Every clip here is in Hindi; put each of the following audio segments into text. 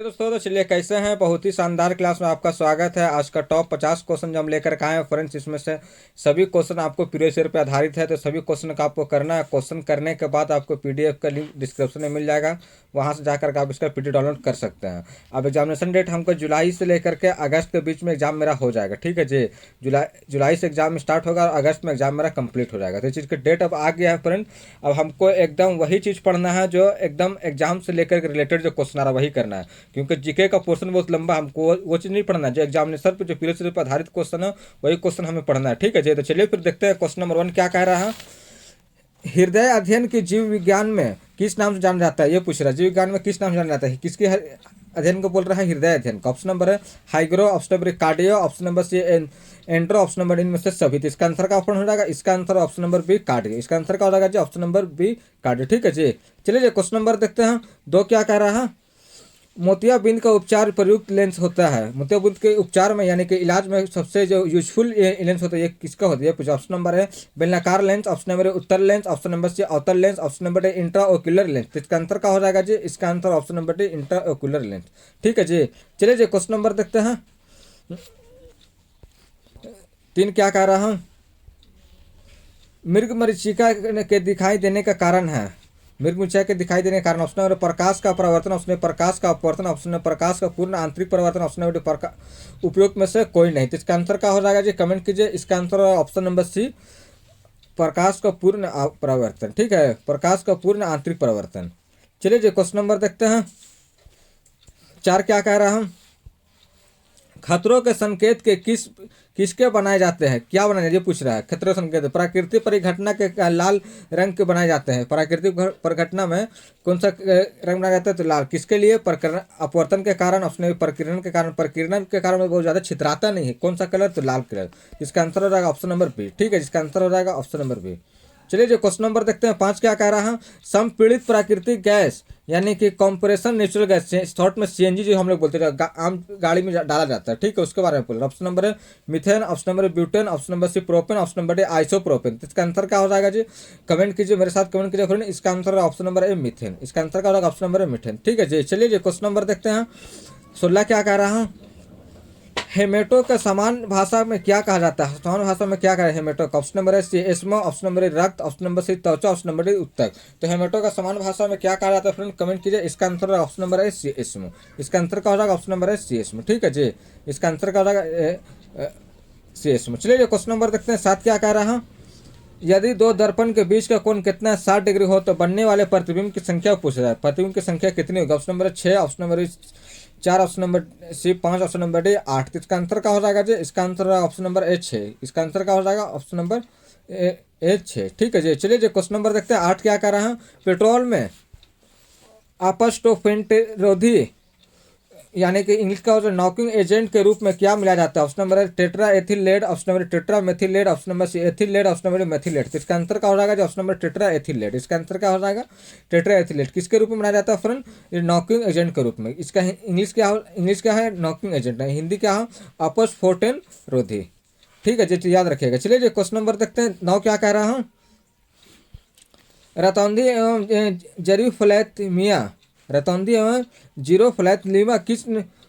तो चलिए कैसे हैं। बहुत ही शानदार क्लास में आपका स्वागत है। आज का टॉप 50 क्वेश्चन जो हम लेकर के आए हैं फ्रेंड्स, इसमें से सभी क्वेश्चन आपको प्रीवियस ईयर पे आधारित है। तो सभी क्वेश्चन का आपको करना है। क्वेश्चन करने के बाद आपको पीडीएफ का लिंक डिस्क्रिप्शन में मिल जाएगा, वहां से जाकर के आप इसका पीडीएफ डाउनलोड कर सकते हैं। अब एग्जामिनेशन डेट हमको जुलाई से लेकर के अगस्त के बीच में एग्जाम मेरा हो जाएगा, ठीक है जी। जुलाई से एग्जाम स्टार्ट होगा और अगस्त में एग्जाम मेरा कंप्लीट हो जाएगा। तो इस चीज़ का डेट अब आ गया है फ्रेंड। अब हमको एकदम वही चीज़ पढ़ना है जो एकदम एग्जाम से लेकर के रिलेटेड जो क्वेश्चन आ रहा है वही करना है, क्योंकि जीके का पोर्शन बहुत लंबा, हमको वो चीज़ नहीं पढ़ना है। जो एग्जामिनेशन पे जो प्रीवियस ईयर पर आधारित क्वेश्चन है वही क्वेश्चन हमें पढ़ना है, ठीक है जी। तो चलिए फिर देखते हैं क्वेश्चन नंबर 1 क्या कह रहा है। हृदय अध्ययन की जीव विज्ञान में किस नाम से जाना जाता है, ये पूछ रहा है। जीव विज्ञान में किस नाम से जाना जाता है, किसके अध्ययन को बोल रहा है, हृदय अध्ययन का। ऑप्शन नंबर है हाइग्रो, option number cardio, option number C एंट्रो, ऑप्शन नंबर इनमें से सभी। तो इसका आंसर का ऑप्शन हो जाएगा, इसका answer option number B cardio. इसका आंसर का हो जाएगा जी ऑप्शन नंबर बी कार्डियो, ठीक है जी। चलिए जी क्वेश्चन नंबर देखते हैं 2 क्या कह रहा है। मोतियाबिंद का उपचार प्रयुक्त लेंस होता है। मोतियाबिंद के उपचार में यानी कि इलाज में सबसे जो यूजफुल लेंस होता है ये किसका होता है, कुछ ऑप्शन नंबर है बेलनाकार लेंस, ऑप्शन नंबर है उत्तर लेंस, ऑप्शन नंबर सी अवतल लेंस, ऑप्शन नंबर है इंट्रा ओक्यूलर लेंस। तो इसका आंसर का हो जाएगा जी, इसका answer option number D intra ocular lens, ठीक है जी। चलिए जी क्वेश्चन नंबर देखते हैं 3 क्या कह रहा हूँ। मृग मरीचिका के दिखाई देने का कारण है। मृग मरीचिका के दिखाई देने के कारण ऑप्शन नंबर प्रकाश का परावर्तन, ऑप्शन नंबर प्रकाश का अपवर्तन, ऑप्शन नंबर प्रकाश का पूर्ण आंतरिक परिवर्तन, ऑप्शन नंबर उपयोग में से कोई नहीं। तो इसका आंसर का हो जाएगा जी, कमेंट कीजिए। इसका आंसर ऑप्शन नंबर सी प्रकाश का पूर्ण परिवर्तन, ठीक है, प्रकाश का पूर्ण आंतरिक परिवर्तन। चलिए जी क्वेश्चन नंबर देखते हैं 4 क्या कह रहा हूँ। खतरों के संकेत के किसके बनाए जाते हैं, क्या बनाए ये पूछ रहा है। खतरों के संकेत प्राकृतिक परिघटना के लाल रंग के बनाए जाते हैं। प्राकृतिक परिघटना में कौन सा रंग बनाया जाता है, तो लाल। किसके लिए, अपवर्तन के कारण, अपने प्रकीर्णन के कारण। प्रकीर्णन के कारण में बहुत ज्यादा छितराता नहीं है, कौन सा कलर, तो लाल कलर। इसका आंसर हो जाएगा ऑप्शन नंबर बी, ठीक है, जिसका आंसर हो जाएगा ऑप्शन नंबर बी। चलिए जो क्वेश्चन नंबर देखते हैं 5 क्या कह रहा है। संपीड़ित प्राकृतिक गैस यानी कि कंप्रेशन नेचुरल गैस, शॉर्ट में सीएनजी जो हम लोग बोलते हैं, आम गाड़ी में डाला जाता है, ठीक है, उसके बारे में बोल रहे हैं। ऑप्शन नंबर है मिथेन, ऑप्शन नंबर है butane, option number C propane, option number है आइसोप्रोपेन। तो इसका आंसर क्या हो जाएगा जी, कमेंट कीजिए, मेरे साथ कमेंट कीजिए फ्रेंड। इसका आंसर है ऑप्शन नंबर है मिथेन। इसका आंसर क्या होगा, ऑप्शन नंबर है मिथेन, ठीक है जी। चलिए जी क्वेश्चन नंबर देखते हैं 16 क्या कह रहा है। हेमेटो का समान भाषा में क्या कहा जाता है, समान भाषा में क्या कहा है हेमेटो का। ऑप्शन नंबर है सी एस्मो, ऑप्शन नंबर है रक्त, ऑप्शन नंबर सी त्वचा, ऑप्शन नंबर है उत्तक। तो हेमेटो का समान भाषा में क्या कहा जाता है फ्रेंड, कमेंट कीजिए। इसका आंसर ऑप्शन नंबर है सी एस्मो। इसका आंसर का हो जाएगा ऑप्शन नंबर है सी एस्मो, ठीक है जी। इसका आंसर का हो जाएगा सी एस्मो। चलिए क्वेश्चन नंबर देखते हैं 7 क्या कह रहा है। यदि 2 दर्पण के बीच का कोण कितना 60 डिग्री हो तो बनने वाले प्रतिबिंब की संख्या पूछा जाए। प्रतिबिंब की संख्या कितनी होगी। Option number 6, option number 4, option number C 5, option number D 8। तो इसका आंसर क्या हो जाएगा जी, इसका आंसर ऑप्शन नंबर ए 6। इसका आंसर क्या हो जाएगा ऑप्शन नंबर ए 6, ठीक है जी। चलिए जी क्वेश्चन नंबर देखते हैं 8 क्या कह रहा है। पेट्रोल में अपस्टोफेंटेरोधी यानी कि इंग्लिश का जो नॉकिंग एजेंट के रूप में क्या मिलाया जाता है। ऑप्शन नंबर है tetra ethyl lead, option number tetra methyl lead, option number C ethyl lead, option number methyl lead. तो इसका आंसर क्या हो जाएगा, option number tetra ethyl lead. इसका आंसर क्या हो जाएगा, टेट्रा एथिल लेड। किसके रूप में बनाया जाता है फ्रेंड, नॉकिंग एजेंट के रूप में। इसका इंग्लिश क्या है, नॉकिंग एजेंट है। हिंदी क्या है, अपस्फोटन रोधी, ठीक है जी, याद रखिएगा। चलिए जी क्वेश्चन नंबर देखते हैं 9 क्या कह रहा हूँ। रतौंधी एवं जेरोफ्लैथमिया, रतौंधी एवं जीरोफ्लैथलीमा किस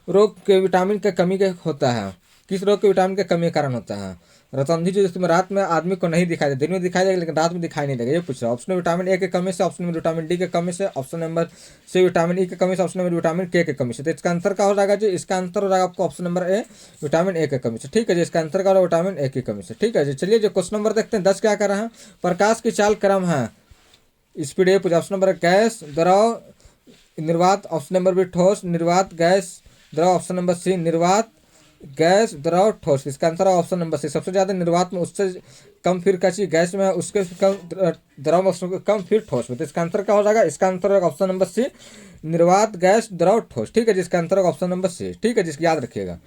रोग के विटामिन के कमी के होता है, किस रोग के विटामिन के कमी के कारण होता है। रतौंधी जो जिसमें रात में आदमी को नहीं दिखाई देगा, दिन में दिखाई देगा लेकिन रात में दिखाई नहीं देगा, ये पूछ रहा है। ऑप्शन विटामिन ए के कमी से, ऑप्शन नंबर विटामिन डी के कमी से, option number C vitamin E के कमी से, ऑप्शन नंबर विटामिन के कमी से। तो इसका आंसर क्या हो जाएगा जी, इसका आंसर हो जाएगा आपको option number A vitamin A के कमी से, ठीक है जी। इसका आंसर क्या होगा, विटामिन ए की कमी से, ठीक है जी। चलिए जो क्वेश्चन नंबर देखते हैं 10 क्या कर रहा है। प्रकाश की चाल क्रम है स्पीड ए, ऑप्शन नंबर गैस द्रव निर्वात, ऑप्शन नंबर बी ठोस निर्वात गैस द्रव, ऑप्शन नंबर सी निर्वात गैस द्रव ठोस। इसका आंसर है ऑप्शन नंबर सी, सबसे ज्यादा निर्वात में, उससे कम फिर कची गैस में, उसके कम द्रव में, उसके कम फिर ठोस में। तो इसका आंसर क्या हो जाएगा, इसका आंसर होगा ऑप्शन नंबर सी निर्वात गैस द्रव ठोस, ठीक है, जिसका आंसर होगा ऑप्शन नंबर सी, ठीक है, जिसकी याद रखिएगा।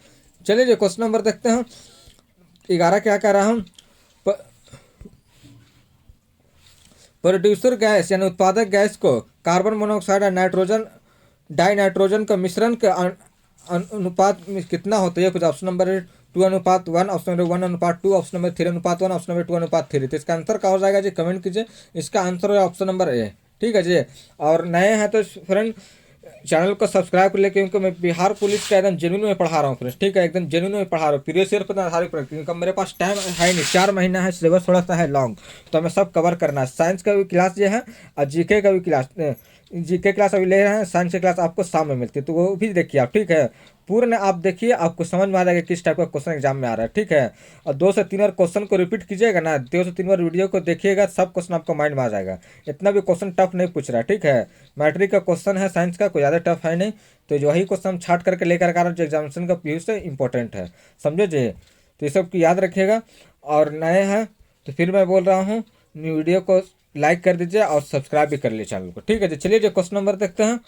चलिए जो क्वेश्चन नंबर देखते हैं 11 क्या कह रहा हूँ। प्रोड्यूसर गैस यानी उत्पादक गैस को कार्बन मोनोऑक्साइड और नाइट्रोजन डाई नाइट्रोजन का मिश्रण के अनुपात में कितना होता है। कुछ option number 2:1, option number 1:2, option number 3:1, option number 2:3। तो इसका आंसर क्या हो जाएगा जी, कमेंट कीजिए। इसका आंसर है ऑप्शन नंबर ए, ठीक है जी। और नए हैं तो फ्रेंड चैनल को सब्सक्राइब कर ले, क्योंकि मैं बिहार पुलिस का एकदम जेन्युइन में पढ़ा रहा हूँ फ्रेंड्स, ठीक है, एकदम जेन्युइन में पढ़ा रहा हूँ, प्रीवियस ईयर पर आधारित पर, क्योंकि मेरे पास टाइम है नहीं, 4 महीना है, सिलेबस थोड़ा सा है लॉन्ग, तो हमें सब कवर करना है। साइंस का भी क्लास ये है और जीके का भी क्लास, जीके क्लास अभी ले रहे हैं, साइंस की क्लास आपको शाम में मिलती है, तो वो भी देखिए आप, ठीक है, पूर्ण आप देखिए, आपको समझ में आ जाएगा किस टाइप का क्वेश्चन एग्जाम में आ रहा है, ठीक है। और 2 से 3 बार क्वेश्चन को रिपीट कीजिएगा ना, 2 से 3 बार वीडियो को देखिएगा, सब क्वेश्चन आपको माइंड में आ जाएगा। इतना भी क्वेश्चन टफ नहीं पूछ रहा है, ठीक है, मैट्रिक का क्वेश्चन है, साइंस का कोई ज़्यादा टफ है नहीं, तो जो वही क्वेश्चन छाट करके लेकर आ रहा है जो एग्जामिनेशन का पीयू से इंपॉर्टेंट है, समझे जी। तो ये सब की याद रखिएगा, और नए हैं तो फिर मैं बोल रहा हूँ, न्यू वीडियो को लाइक कर दीजिए और सब्सक्राइब भी कर लीजिए चैनल को, ठीक है जी। चलिए जो क्वेश्चन नंबर देखते हैं,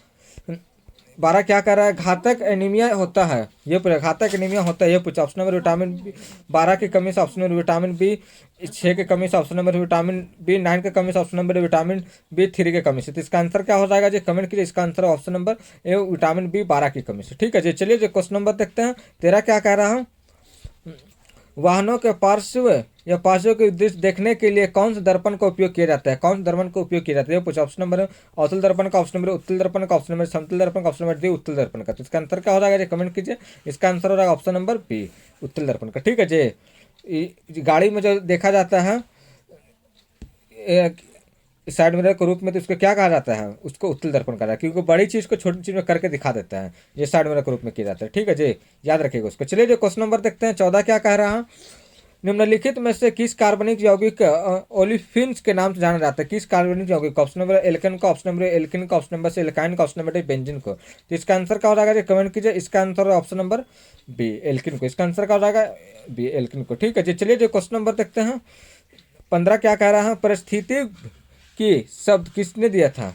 12 क्या कर रहा है, घातक एनीमिया होता है, ये पूछा, घातक एनीमिया होता है, ये पूछा। ऑप्शन नंबर विटामिन बी 12 की कमी से, ऑप्शन नंबर विटामिन बी 6 की कमी से, ऑप्शन नंबर विटामिन बी 9 की कमी से, ऑप्शन नंबर विटामिन बी 3 की कमी से। तो इसका आंसर क्या हो जाएगा जी, कमेंट कीजिए। इसका answer option number A vitamin B 12 की कमी से, ठीक है जी। चलिए जो क्वेश्चन नंबर देखते हैं, 13 क्या कह रहा हूँ, वाहनों के पार्श्व या पार्श्व के दृश्य देखने के लिए कौन से दर्पण का उपयोग किया जाता है, कौन से दर्पण का उपयोग किया जाता है, ये पूछा। ऑप्शन नंबर अवतल दर्पण का, ऑप्शन नंबर उत्तल दर्पण का, ऑप्शन नंबर समतल दर्पण का, ऑप्शन नंबर डी उत्तल दर्पण का। तो इसका आंसर क्या हो जाएगा जी, कमेंट कीजिए। इसका आंसर हो जाएगा ऑप्शन नंबर बी उत्तल दर्पण का, ठीक है जी। गाड़ी में जो देखा जाता है साइड मिरर के रूप में, तो उसको क्या कहा जाता है, उसको उत्तल दर्पण कहा जाता है, क्योंकि बड़ी चीज़ को छोटी चीज़ में करके दिखा देता है, ये साइड मिरर के रूप में किया जाता है, ठीक है जी, याद रखिएगा उसको। चलिए जो क्वेश्चन नंबर देखते हैं, 14 क्या कह रहा है, निम्नलिखित में से किस कार्बनिक यौगिक ओलिफिन्स के नाम से जाना जाता है, किस कार्बनिक यौगिक, ऑप्शन नंबर एल्केन का, ऑप्शन नंबर एल्किन का, ऑप्शन नंबर से एल्काइन का, ऑप्शन नंबर डी बेंजीन को। तो इसका आंसर क्या हो जाएगा जी, कमेंट कीजिए। इसका answer option number B alkene को, इसका आंसर क्या हो जाएगा, बी एल्किन को, ठीक है जी। चलिए जो क्वेश्चन नंबर देखते हैं, 15 क्या कह रहा है, परिस्थिति की शब्द किसने दिया था,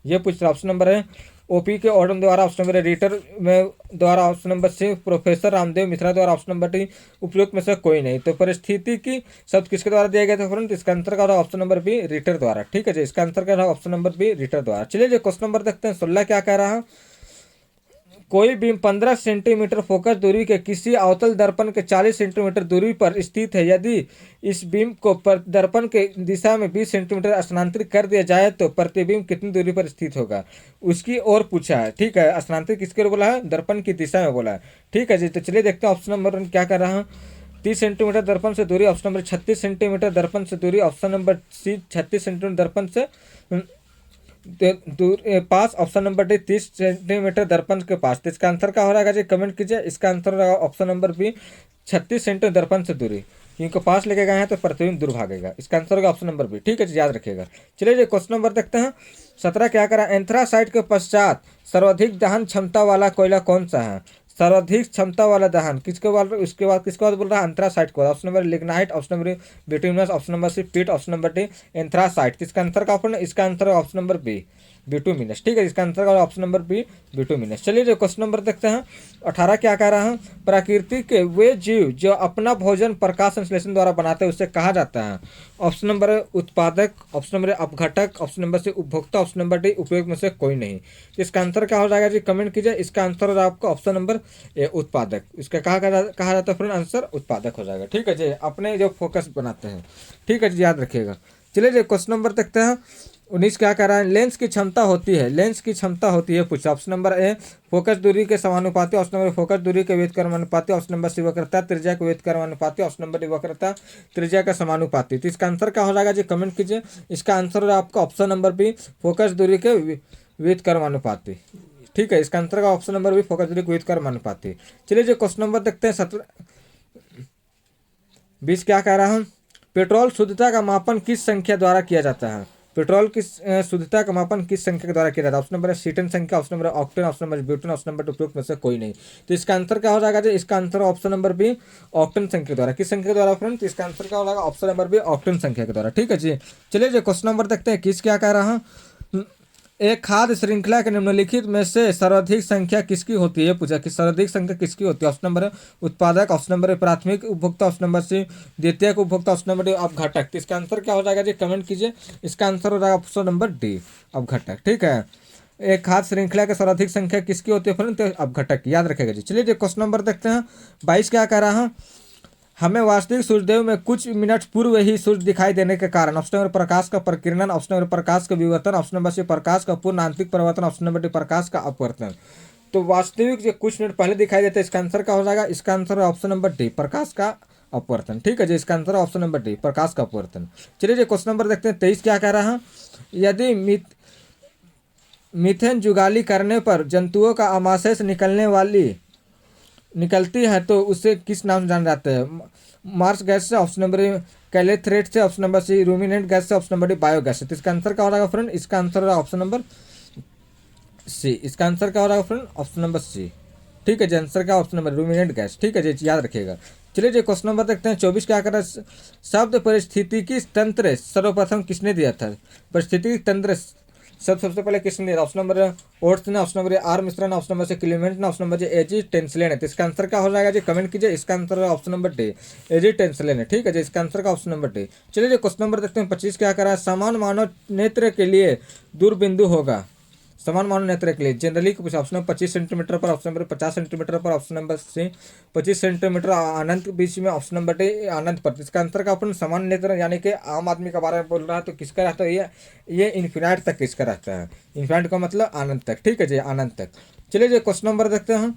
ये पूछ रहा। ऑप्शन नंबर है ओपी के ऑर्डन द्वारा, ऑप्शन नंबर रीटर में द्वारा, option number C professor Ramdev Mishra द्वारा, ऑप्शन नंबर डी उपयुक्त में से कोई नहीं। तो परिस्थिति की शब्द किसके द्वारा दिया गया था फ्रेंड, इसका आंसर का ऑप्शन नंबर बी रीटर द्वारा, ठीक है जी। इसका आंसर क्या ऑप्शन नंबर बी रीटर द्वारा। चलिए जो क्वेश्चन नंबर देखते हैं, 16 क्या कह रहा है, कोई बीम 15 सेंटीमीटर फोकस दूरी के किसी अवतल दर्पण के 40 सेंटीमीटर दूरी पर स्थित है, यदि इस बीम को दर्पण के दिशा में 20 सेंटीमीटर स्थानांतरित कर दिया जाए तो प्रतिबिंब कितनी दूरी पर स्थित होगा, उसकी ओर पूछा है, ठीक है। स्थानांतरित किसके ओर बोला है, दर्पण की दिशा में बोला है, ठीक है जी। तो चलिए देखते हैं ऑप्शन नंबर क्या कर रहा है, 30 सेंटीमीटर दर्पण से दूरी, ऑप्शन नंबर 36 सेंटीमीटर दर्पण से दूरी, ऑप्शन नंबर सी 36 सेंटीमीटर दर्पण से पास, ऑप्शन नंबर डी 30 सेंटीमीटर दर्पण के पास। तो इसका आंसर क्या हो जाएगा जी, कमेंट कीजिए। इसका आंसर होगा ऑप्शन नंबर बी 36 सेंटीमीटर दर्पण से दूरी, इनको पास लेके गए हैं तो प्रतिबिंब दूर भागेगा। इसका आंसर होगा ऑप्शन नंबर बी, ठीक है जी, याद रखिएगा। चलिए जी क्वेश्चन नंबर देखते हैं, 17 क्या करा, एंथ्रासाइट के पश्चात सर्वाधिक दहन क्षमता वाला कोयला कौन सा है, सर्वाधिक क्षमता वाला दहन किसके बाद, उसके बाद किसके बाद बोल रहा है, एंथ्रासाइट को। Option number lignite, option number bituminous, option number C peat, option number D anthracite. इसका आंसर का ऑप्शन, इसका answer option number B bituminous, ठीक है। इसका आंसर का ऑप्शन नंबर बी बिटुमिनस। चलिए जो क्वेश्चन नंबर देखते हैं, 18 क्या कह रहा है, प्रकृति के वे जीव जो अपना भोजन प्रकाश संश्लेषण द्वारा बनाते हैं उसे कहा जाता है। ऑप्शन नंबर उत्पादक, ऑप्शन नंबर अपघटक, ऑप्शन नंबर से उपभोक्ता, ऑप्शन नंबर डी उपयोग में से कोई नहीं। इसका आंसर क्या हो जाएगा जी, कमेंट कीजिए। इसका आंसर होगा आपका ऑप्शन नंबर ए उत्पादक। इसका कहा जाता है फ्रेंड, आंसर उत्पादक हो जाएगा, ठीक है जी, अपने जो फोकस बनाते हैं, ठीक है जी, याद रखिएगा। चलिए जी क्वेश्चन नंबर देखते हैं, 19 क्या कह रहा है, लेंस की क्षमता होती है, लेंस की क्षमता होती है पूछा। ऑप्शन नंबर ए फोकस दूरी के समानुपाती, ऑप्शन नंबर फोकस दूरी के व्यस्त कर्मानुपाती, ऑप्शन नंबर सी वक्रता त्रिज्या के व्यस्त कर्मानुपाती, ऑप्शन नंबर डी वक्रता त्रिज्या का समानुपाती। तो इसका आंसर क्या हो जाएगा जी, कमेंट कीजिए। इसका आंसर होगा आपका ऑप्शन नंबर बी फोकस दूरी के व्यस्त कर्मानुपाती, ठीक है। इसका आंसर का ऑप्शन नंबर बी फोकस दूरी के व्यस्त कर्मानुपाती। चलिए जो क्वेश्चन नंबर देखते हैं, 20 क्या कह रहा हूँ, पेट्रोल शुद्धता का मापन किस संख्या द्वारा किया जाता है, पेट्रोल की शुद्धता का मापन किस संख्या के द्वारा किया जाता है। ऑप्शन नंबर सीटन संख्या, option number octane, option number butane, option number उपयुक्त में से कोई नहीं। तो इसका आंसर क्या हो जाएगा जी, इसका answer option number B octane संख्या के द्वारा। किस संख्या के द्वारा फ्रेंड, तो इसका आंसर क्या हो जाएगा, ऑप्शन नंबर बी ऑक्टेन संख्या के द्वारा, ठीक है जी। चलिए जो क्वेश्चन नंबर देखते हैं, किस क्या कह रहा हूँ, एक खाद्य श्रृंखला के निम्नलिखित में से सर्वाधिक संख्या किसकी होती है, पूछा कि सर्वाधिक संख्या किसकी होती है। ऑप्शन नंबर उत्पादक, ऑप्शन नंबर प्राथमिक उपभोक्ता, ऑप्शन नंबर सी द्वितीयक उपभोक्ता, ऑप्शन नंबर डी अपघटक। इसका आंसर क्या हो जाएगा जी, कमेंट कीजिए। इसका आंसर हो जाएगा ऑप्शन नंबर डी अपघटक, ठीक है। एक खाद्य श्रृंखला के सर्वाधिक संख्या किसकी होती है फ्रेंड, तो अपघटक, याद रखेगा जी। चलिए जो क्वेश्चन नंबर देखते हैं, 22 क्या कह रहा है, हमें वास्तविक सूर्यदेव में कुछ मिनट पूर्व ही सूर्य दिखाई देने के कारण। ऑप्शन नंबर प्रकाश का प्रकीर्णन, ऑप्शन नंबर प्रकाश का विवर्तन, ऑप्शन नंबर सी प्रकाश का पूर्ण आंतरिक परिवर्तन, ऑप्शन नंबर डी प्रकाश का अपवर्तन। तो वास्तविक जो कुछ मिनट पहले दिखाई देता है, इसका आंसर क्या हो जाएगा? इसका आंसर है ऑप्शन नंबर डी प्रकाश का अपवर्तन। ठीक है जी, इसका आंसर है ऑप्शन नंबर डी प्रकाश का अपवर्तन। चलिए जी क्वेश्चन नंबर देखते हैं 23 क्या कह रहा है। यदि मीथेन जुगाली करने पर जंतुओं का आमाशय से निकलती है तो उसे किस नाम से जाना जाता है? मार्स गैस से, ऑप्शन नंबर ए कैलेथ्रेट से, option number C ruminant gas से, ऑप्शन नंबर डी बायोगैस से। तो इसका आंसर क्या हो जाएगा फ्रेंड? इसका आंसर है ऑप्शन नंबर सी। इसका आंसर क्या हो रहा है फ्रेंड? Option number C. ठीक है जी, आंसर क्या? Option number ruminant gas. ठीक है जी, याद रखिएगा। चलिए जी क्वेश्चन नंबर देखते हैं 24 क्या कर रहा है। शब्द पारिस्थितिकी तंत्र सर्वप्रथम किसने दिया था? पारिस्थितिकी तंत्र सबसे पहले किसने दिया? ऑप्शन नंबर ओट्स ने, ऑप्शन नंबर आर मिश्रा ने, ऑप्शन नंबर से क्लीमेंट ने, ऑप्शन नंबर एजी टेंसले ने। तो इसका आंसर क्या हो जाएगा जी? कमेंट कीजिए। इसका आंसर है ऑप्शन नंबर डी एजी टेंसले ने। ठीक है जी, इसका आंसर का ऑप्शन नंबर डी। चलिए जी क्वेश्चन नंबर देखते हैं 25 क्या कर रहा है। समान मानव नेत्र के लिए दूरबिंदु होगा। समान मानव नेत्र के लिए जनरली कुछ ऑप्शन नंबर 25 सेंटीमीटर पर, ऑप्शन नंबर 50 सेंटीमीटर पर, ऑप्शन नंबर सी 25 सेंटीमीटर अनंत बीच में, ऑप्शन नंबर डी अनंत पर। इसका आंसर का अपन समान नेत्र यानी कि आम आदमी के बारे में बोल रहा है तो किसका रहता है? ये इन्फिनाइट तक किसका रहता है? इन्फिनाइट का मतलब अनंत तक। ठीक है जी, अनंत तक। चलिए जी क्वेश्चन नंबर देखते हैं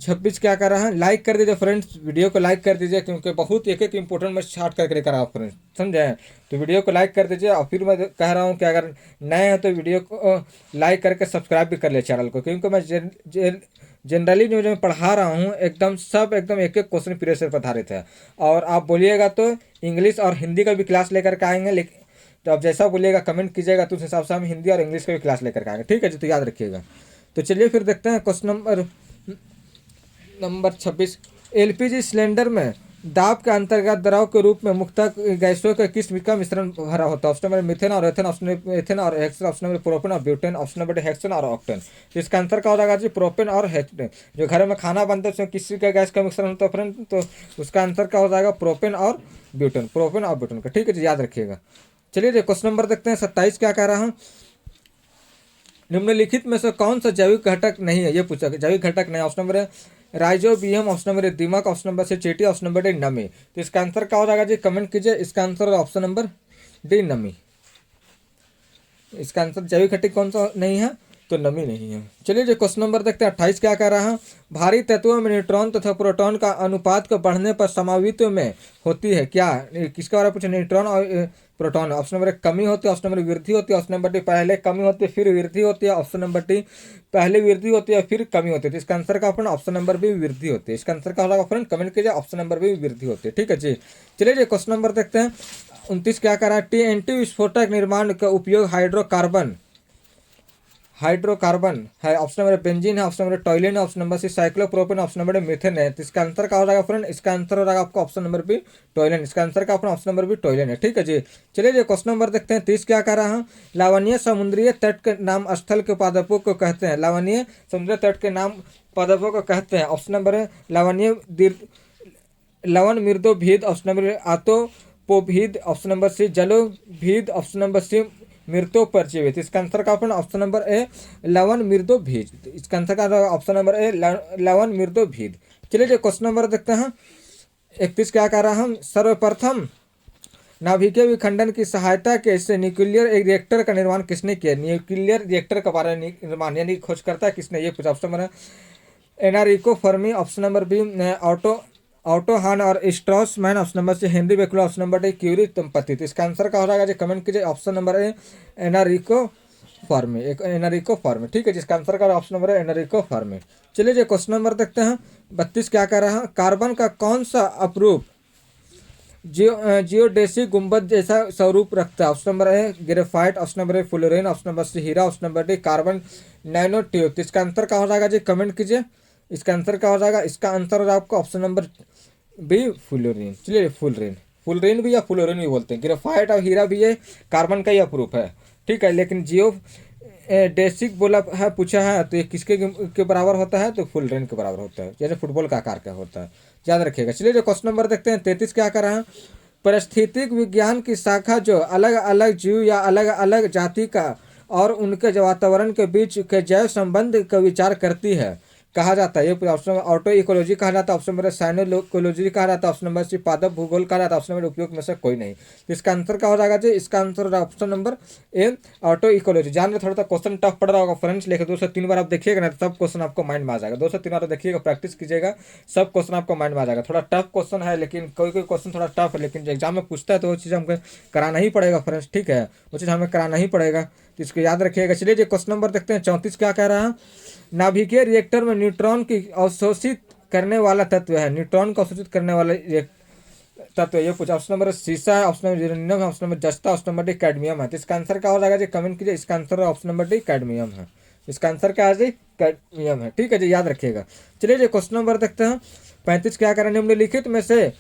26 क्या कर रहा है। लाइक कर दीजिए फ्रेंड्स, वीडियो को लाइक कर दीजिए क्योंकि बहुत एक एक इंपॉर्टेंट मैं छाट करके लेकर आया फ्रेंड्स, समझे? तो वीडियो को लाइक कर दीजिए। और फिर मैं कह रहा हूँ कि अगर नए हैं तो वीडियो को लाइक करके सब्सक्राइब भी कर ले चैनल को, क्योंकि मैं जनरली जो मैं पढ़ा रहा हूँ एकदम एक एक क्वेश्चन प्रीवियस पर आधारित है। और आप बोलिएगा तो इंग्लिश और हिंदी का भी क्लास लेकर के आएंगे, लेकिन तो आप जैसा बोलिएगा कमेंट कीजिएगा तो उस हिसाब से हम हिंदी और इंग्लिश का भी क्लास लेकर के आएंगे। ठीक है जी, तो याद रखिएगा। तो चलिए फिर देखते हैं क्वेश्चन नंबर 26। एलपीजी सिलेंडर में दाब के अंतर्गत द्रव के रूप में मुख्यतः गैसों के किस का मिश्रण भरा होता है? ऑप्शन नंबर मीथेन और एथेन, ऑप्शन नंबर एथेन और हेक्सेन, ऑप्शन नंबर प्रोपेन और ब्यूटेन, ऑप्शन नंबर हेक्सेन और ऑक्टेन। तो इसका आंसर क्या हो जाएगा जी? प्रोपेन और हेक्सेन। जो घर में खाना बनता है उसमें किसी का गैस का मिश्रण होता है फ्रेंड, तो उसका आंसर क्या हो जाएगा? प्रोपेन और ब्यूटेन, प्रोपेन और ब्यूटेन का। ठीक है जी, याद रखिएगा। चलिए जी क्वेश्चन नंबर देखते हैं 27 क्या कह रहा हूँ। निम्नलिखित में से कौन सा जैविक घटक नहीं है? ये पूछा जैविक घटक नहीं। Option number rhizobium, option number दीमक, ऑप्शन नंबर से चींटी, ऑप्शन नंबर डी नमी। तो इसका आंसर क्या हो जाएगा जी? कमेंट कीजिए। इसका आंसर ऑप्शन नंबर डी नमी। इसका आंसर जैविक घटक कौन सा नहीं है? तो नमी नहीं है। चलिए जी क्वेश्चन नंबर देखते हैं 28 क्या कह रहा है। भारी तत्वों में न्यूट्रॉन तथा प्रोटॉन का अनुपात के बढ़ने पर समावित्व में होती है क्या? किसके बारे में पूछे? न्यूट्रॉन और प्रोटॉन। ऑप्शन नंबर कमी होती है, ऑप्शन नंबर वृद्धि होती है, ऑप्शन नंबर डी पहले कमी होती है फिर वृद्धि होती है, ऑप्शन नंबर डी पहले वृद्धि होती है फिर कमी होती है। तो इसका आंसर का फ्रेंड ऑप्शन नंबर बी वृद्धि होती है। इसका आंसर क्या होगा फ्रेंड? कमेंट कीजिए। ऑप्शन नंबर बी वृद्धि होती है। ठीक है जी। चलिए जी क्वेश्चन नंबर देखते हैं 29 क्या कर रहा है। टीएनटी विस्फोटक निर्माण का उपयोग हाइड्रोकार्बन है। ऑप्शन नंबर बेंजीन है, ऑप्शन नंबर टॉयलिन है, option number C cyclopropane, option number methane है। तो इसका आंसर क्या हो जाएगा फ्रेंड? इसका आंसर हो जाएगा आपका ऑप्शन नंबर बी टॉयलिन। इसका आंसर का अपना ऑप्शन नंबर बी टॉयलिन है। ठीक है जी। चलिए जी क्वेश्चन नंबर देखते हैं 30 क्या कर रहा है। लावण्य समुद्रीय तट के नाम स्थल के पादपों को कहते हैं। लावण्य समुद्री तट के नाम पादपों को कहते हैं। ऑप्शन नंबर है लवण मृदोभीद, ऑप्शन नंबर आतोपोभीद, ऑप्शन नंबर सी जलोभीद, ऑप्शन नंबर सी मृतो परजीवित। इसका आंसर का ऑप्शन नंबर ए लवण मृदोभीद। इसका आंसर का ऑप्शन नंबर ए लवण मृदोभीद। चलिए जी क्वेश्चन नंबर देखते हैं 31 क्या कह रहा हम। सर्वप्रथम नाभिकीय विखंडन की सहायता के से न्यूक्लियर रिएक्टर का निर्माण किसने किया? न्यूक्लियर रिएक्टर के बारे में निर्माण यानी खोजकर्ता किसने? ये पूछा। Option number Enrico Fermi, option number B Otto Hahn और Strassmann, option number C Henry Becquerel, option number D Curie दंपति। तो इसका आंसर क्या हो जाएगा जी? कमेंट कीजिए। Option number A Enrico Fermi. ठीक है, जिसका आंसर का ऑप्शन नंबर है एनारिको फर्मी। चलिए जी क्वेश्चन नंबर देखते हैं 32 क्या कह रहा है। कार्बन का कौन सा अपरूप जियोडेसिक गुंबद जैसा स्वरूप रखता है? Option number A graphite, option number A fluorine, option number C हीरा, option number D carbon nano tube. तो इसका आंसर क्या हो जाएगा जी? कमेंट कीजिए। इसका आंसर क्या हो जाएगा? इसका आंसर है आपका ऑप्शन नंबर बी फ्लोरीन। चलिए फुलरेन भी या फ्लोरीन भी बोलते हैं। ग्रेफाइट और हीरा भी ये कार्बन का ही अपरूप है। ठीक है, लेकिन जियो डेसिक बोला है पूछा है तो ये किसके के बराबर होता है? तो फुलरेन के बराबर होता है, जैसे फुटबॉल का आकार का होता है। याद रखिएगा। चलिए जो क्वेश्चन नंबर देखते हैं 33 क्या कर रहा है। पारिस्थितिक विज्ञान की शाखा जो अलग अलग जीव या अलग अलग जाति का और उनके वातावरण के बीच के जैव संबंध का विचार करती है कहा जाता है? ये ऑप्शन नंबर ऑटो इकोलॉजी कहा जाता है, ऑप्शन नंबर साइनोइकोलॉजी कहा जाता है, ऑप्शन नंबर सी पादप भूगोल कहा जाता है, ऑप्शन नंबर उपयोग में से कोई नहीं। तो इसका आंसर क्या हो जाएगा जी? इसका आंसर हो जाएगा ऑप्शन नंबर ए ऑटो इकोलॉजी। जान में थोड़ा सा क्वेश्चन टफ पड़ रहा होगा फ्रेंड्स, लेकिन 2 से 3 बार आप देखिएगा ना, सब क्वेश्चन आपको माइंड में आ जाएगा। 2 से 3 बार देखिएगा, प्रैक्टिस कीजिएगा, सब क्वेश्चन आपको माइंड में आ जाएगा। थोड़ा टफ क्वेश्चन है, लेकिन कोई कोई क्वेश्चन थोड़ा टफ है, लेकिन एग्जाम में पूछता है तो वो चीज़ हमको कराना ही पड़ेगा फ्रेंड्स, ठीक है, वो चीज़ हमें कराना ही पड़ेगा, तो इसको याद रखिएगा। चलिए जी क्वेश्चन नंबर देखते हैं 34 क्या कह रहा है? नाभिकीय रिएक्टर में न्यूट्रॉन की अवशोषित करने वाला तत्व है, न्यूट्रॉन को अवशोषित करने वाला तत्व ये पूछा। ऑप्शन नंबर शीशा है, ऑप्शन नंबर यूरेनियम है, ऑप्शन नंबर जस्ता, ऑप्शन नंबर डी कैडमियम है। तो इसका आंसर क्या हो जाएगा जी? कमेंट कीजिए। इसका answer option number D cadmium है। इसका आंसर क्या है जी? कैडमियम है, ठीक है जी, याद रखिएगा। चलिए जी क्वेश्चन नंबर देखते हैं 35 क्या करें? निम्नलिखित में से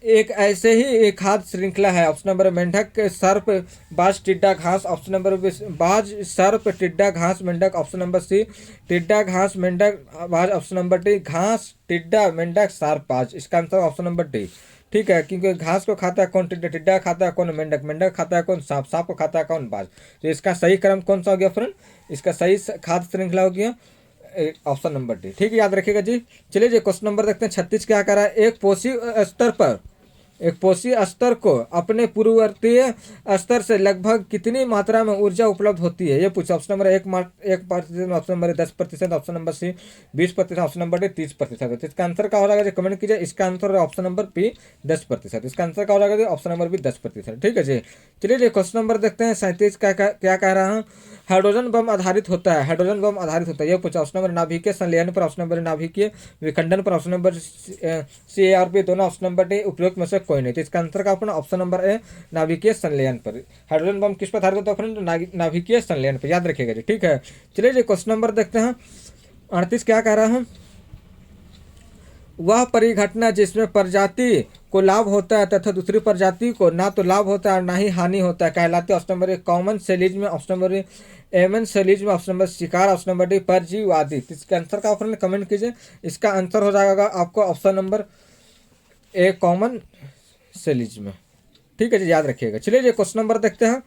एक ऐसे ही एक खाद्य श्रृंखला है, ऑप्शन नंबर मेंढक सर्प बाज टिड्डा घास, ऑप्शन नंबर बाज सर्प टिड्डा घास मेंढक, ऑप्शन नंबर सी टिड्डा घास मेंढक बाज, ऑप्शन नंबर डी घास टिड्डा मेंढक सर्प बाज। इसका आंसर ऑप्शन नंबर डी, ठीक है, क्योंकि घास को खाता है कौन? टिड्डा। टिड्डा खाता है कौन? मेंढक। मेंढक खाता है कौन? सांप। सांप को खाता है कौन? बाज। तो इसका सही क्रम कौन सा हो गया फ्रेंड? इसका सही खाद्य श्रृंखला हो गया ऑप्शन नंबर डी, ठीक है, याद रखिएगा जी। चलिए जी क्वेश्चन नंबर देखते हैं 36 क्या कर रहा है? एक पोषी स्तर को अपने पूर्ववर्तीय स्तर से लगभग कितनी मात्रा में ऊर्जा उपलब्ध होती है? ये पूछा। Option number 1%, option number 10%, option number C 20%, option number D 30%। इसका आंसर क्या हो जाएगा? कमेंट कीजिए। इसका आंसर है ऑप्शन नंबर बी 10%। इसका आंसर क्या हो जाएगा? ऑप्शन नंबर बी 10%, ठीक है जी। चलिए जी क्वेश्चन नंबर देखते हैं 37 क्या कह रहा है? हाइड्रोजन बम आधारित होता है, हाइड्रोजन बम आधारित होता है, ये पूछा। ऑप्शन नंबर नाभिकीय संलयन पर, ऑप्शन नंबर नाभिकीय विखंडन पर, ऑप्शन नंबर CARP दोनों, ऑप्शन नंबर डी उपयोग में से कोई नहीं। तो इसका आंसर का अपना ऑप्शन नंबर ए नाभिकीय संलयन पर। हाइड्रोजन बम किस पर आधारित होता है फ्रेंड? नाभिकीय संलयन पर, याद रखिएगा जी, ठीक है। चलिए जी क्वेश्चन नंबर देखते हैं 38 क्या कह रहा है? वह परिघटना जिसमें प्रजाति को लाभ होता है तथा दूसरी प्रजाति को ना तो लाभ होता है और ना ही हानि होता है कहलाते हैं। ऑप्शन नंबर ए कॉमन सेलिज में, ऑप्शन नंबर ए एमन सेलिज में, ऑप्शन नंबर शिकार, ऑप्शन नंबर डी परजीवादी। इसके आंसर का ऑप्शन कमेंट कीजिए। इसका आंसर हो जाएगा आपको ऑप्शन नंबर ए कॉमन सेलिज में, ठीक है जी, याद रखिएगा। चलिए जी क्वेश्चन नंबर देखते हैं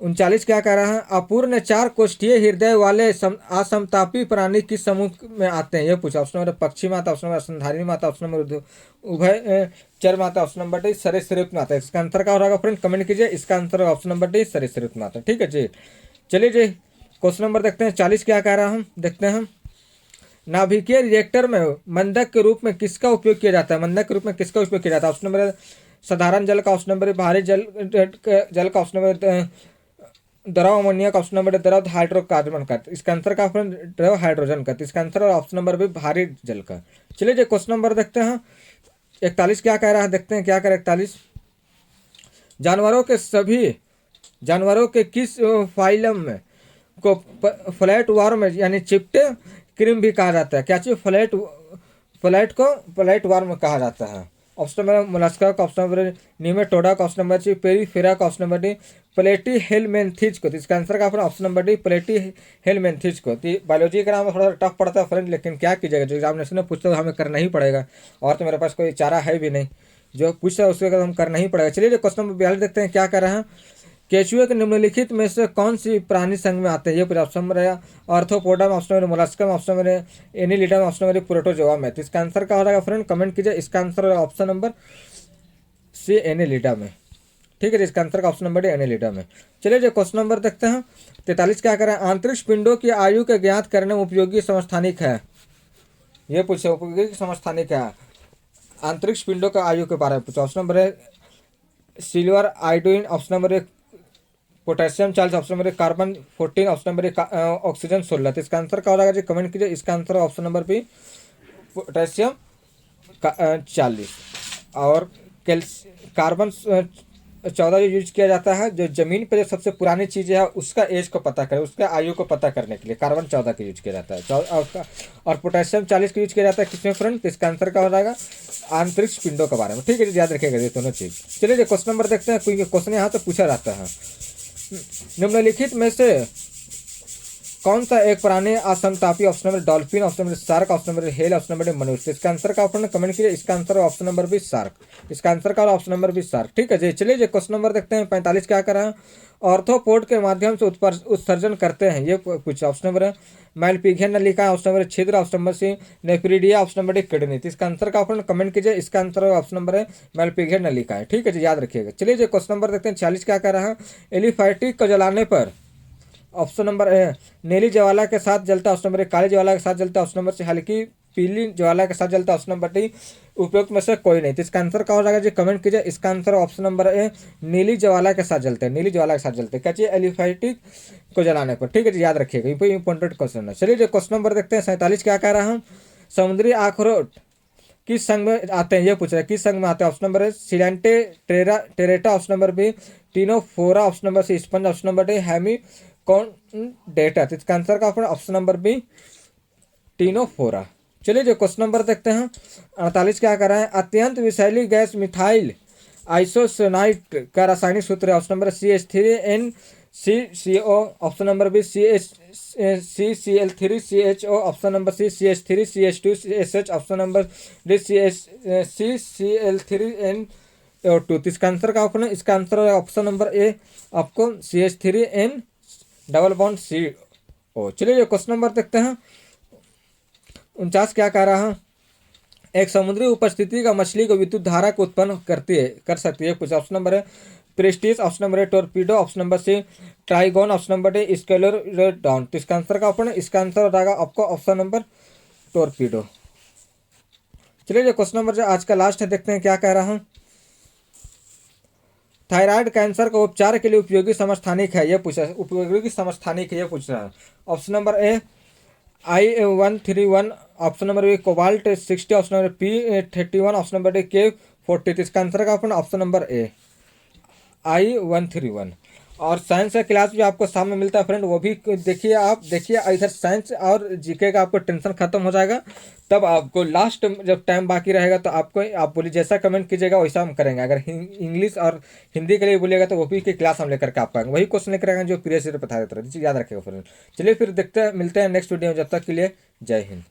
39 क्या कह रहा है? अपूर्ण 4 कोष्ठीय हृदय वाले असमतापी प्राणी किस समूह में आते हैं? ये पूछा। ऑप्शन नंबर पक्षी माता, ऑप्शन नंबर स्तनधारी माता, ऑप्शन नंबर उभय चर माता, ऑप्शन नंबर डी सरीसृप माता। इसका आंसर क्या हो जाएगा फ्रेंड? कमेंट कीजिए। इसका आंसर ऑप्शन नंबर डी सरीसृप माता, ठीक है जी। चलिए जी क्वेश्चन नंबर देखते हैं 40 क्या कह रहा है? देखते हैं नाभिकीय रिएक्टर में मंदक के रूप में किसका उपयोग किया जाता है? मंदक के रूप में किसका उपयोग किया जाता है? ऑप्शन नंबर साधारण जल का, ऑप्शन नंबर भारी जल का, ऑप्शन नंबर द्रव अमोनिया का, ऑप्शन नंबर द्रव हाइड्रोकार्बन का। इसका आंसर का फ्रेंड द्रव हाइड्रोजन का। इसका आंसर है ऑप्शन नंबर भी भारी जल का। चलिए जी क्वेश्चन नंबर देखते हैं 41 क्या कह रहा है? देखते हैं क्या कह रहा है 41। जानवरों के किस फाइलम में को फ्लैट वार्म यानी चिपटे क्रीम भी कहा जाता है? क्या चीज फ्लैट वार्म कहा जाता है? ऑप्शन नंबर मोलस्का का, ऑप्शन नंबर निमेटोडा का, ऑप्शन नंबर सी पेरीफेरा का, ऑप्शन नंबर डी प्लेटी हेलमेंथिज को। तो इसका आंसर का ऑप्शन नंबर डी प्लेटी हेलमेंथिज को। तो बायोलॉजी का नाम थोड़ा टफ पड़ता है फ्रेंड, लेकिन क्या कीजिएगा, जो एग्जामिनेशन में पूछते हमें करना ही पड़ेगा, और तो मेरे पास कोई चारा है भी नहीं, जो पूछता है उसके हम करना ही पड़ेगा। चलिए क्वेश्चन नंबर 42 देखते हैं क्या कर रहे हैं? केचुए के निम्नलिखित में से कौन सी प्राणी संघ में आते हैं? ये ऑप्शन नंबर आर्थ्रोपोडा में, ऑप्शन नंबर मोलस्का में, ऑप्शन नंबर एनिलिडा में, ऑप्शन नंबर प्रोटोजोआ में। तो इसका आंसर क्या हो जाएगा फ्रेंड? कमेंट कीजिए। इसका answer option number C annelida में, ठीक है जी। इसका आंसर का ऑप्शन नंबर डी एनिलिडा में। चलिए जो क्वेश्चन नंबर देखते हैं 43 क्या करें? आंतरिक पिंडों की आयु के ज्ञात करने में उपयोगी समस्थानिक है। ये पूछे उपयोगी समस्थानिक है, आंतरिक पिंडों का आयु के बारे में पूछा। ऑप्शन नंबर है सिल्वर आयोडीन, ऑप्शन नंबर एक potassium 40, option number carbon 14, option number oxygen 16। तो इसका आंसर क्या हो जाएगा जी? कमेंट कीजिए। इसका answer option number B potassium 40 और कार्बन 14 यूज किया जाता है। जो जमीन पर जो सबसे पुरानी चीज़ है उसका एज को पता करें, उसका आयु को पता करने के लिए कार्बन 14 का यूज किया जाता है, और पोटेशियम 40 का यूज किया जाता है किसमें फ्रेंड? तो इसका आंसर क्या हो जाएगा? आंतरिक पिंडों के बारे में, ठीक है, याद रखिएगा ये दोनों चीज़। चलिए क्वेश्चन नंबर देखते हैं, क्योंकि क्वेश्चन यहाँ से पूछा जाता है। निम्नलिखित में से कौन सा एक प्राणी असमतापी? Option number dolphin, option number shark, option number whale, option number मनुष्य। इसका आंसर का ऑप्शन कमेंट कीजिए। इसका आंसर ऑप्शन नंबर भी शार्क। इसका आंसर का ऑप्शन नंबर भी शार्क। ठीक है जी, चलिए जी क्वेश्चन नंबर देखते हैं 45 क्या कर रहा है। ऑर्थोपोड के माध्यम से उत्सर्जन करते हैं, ये कुछ ऑप्शन नंबर है माइलपीघियन नलिका, ऑप्शन नंबर छिद्र, option number C nephridia, option number D kidney. तो इसका आंसर का ऑप्शन कमेंट कीजिए। इसका आंसर ऑप्शन नंबर है माइलपीघियन नलिका है। ठीक है जी, याद रखिएगा। चलिए जी क्वेश्चन नंबर देखते हैं 46 क्या कर रहा है। एलिफैटिक को जलाने पर ऑप्शन नंबर ए नीली ज्वाला के साथ जलता, ऑप्शन नंबर ए काली ज्वाला के साथ जलता, ऑप्शन नंबर सी हल्की पीली ज्वाला के साथ जलता, ऑप्शन नंबर डी उपयुक्त में से कोई नहीं। तो इसका आंसर क्या हो जाएगा जी, कमेंट कीजिए। इसका आंसर ऑप्शन नंबर ए नीली ज्वाला के साथ जलते हैं, नीली ज्वाला के साथ जलते हैं। क्या चाहिए? एलिफैटिक को जलाने पर। ठीक है जी, याद रखिएगा, ये इंपॉर्टेंट क्वेश्चन है। चलिए जी क्वेश्चन नंबर देखते हैं 47 क्या कह रहा हूँ। समुद्री अखरोट किस संघ में आते हैं, ये पूछ रहे हैं किस संघ में आते हैं। ऑप्शन नंबर है coelenterata, option number B ctenophora, option number C sponge, option number D hemichordata. तो इसका आंसर का ऑप्शन नंबर बी टीनोफोरा। चलिए जो क्वेश्चन नंबर देखते हैं 48 क्या कर रहा है। अत्यंत विषैली गैस मिथाइल आइसोसाइनाइड का रासायनिक सूत्र है। Option number CH3NCCO, option number B CCl3CHO, option number C CH3CH2SH, option number D CCl3NO2। तो इसका आंसर का ऑप्शन है, इसका आंसर है ऑप्शन नंबर ए आपको CH3N डबल बॉन्ड CO। चलिए जो क्वेश्चन नंबर देखते हैं 49 क्या कह रहा है। एक समुद्री उपस्थिति का मछली को विद्युत धारा को उत्पन्न कर सकती है कुछ। ऑप्शन नंबर है प्रेस्टिस, ऑप्शन नंबर है torpedo, option number C Trigon, option number D Scoliodon. तो इसका आंसर का ऑप्शन है, इसका आंसर हो जाएगा आपको ऑप्शन नंबर टोरपीडो। चलिए जो क्वेश्चन नंबर जो आज का लास्ट है देखते हैं क्या कह रहा हूँ। थायराइड कैंसर का उपचार के लिए उपयोगी समस्थानिक है, ये पूछा है। उपयोगी समस्थानिक है, ये पूछ रहा है। Option number A I131, option number B cobalt 60, option number P31, option number D K40। इसका आंसर का ऑप्शन नंबर ए I131। और साइंस का क्लास भी आपको सामने मिलता है फ्रेंड, वो भी देखिए। आप देखिए इधर साइंस और जीके का आपको टेंशन खत्म हो जाएगा। तब आपको लास्ट जब टाइम बाकी रहेगा तो आपको आप बोलिए जैसा कमेंट कीजिएगा वैसा हम करेंगे। अगर इंग्लिश और हिंदी के लिए बोलिएगा तो वो भी की क्लास हम लेकर के आपको आएंगे, वही क्वेश्चन लेकर आएंगे जो प्रीवियस ईयर बता देते रहे। याद रखेगा फ्रेंड। चलिए फिर देखते हैं, मिलते हैं नेक्स्ट वीडियो में। जब तक के लिए जय हिंद।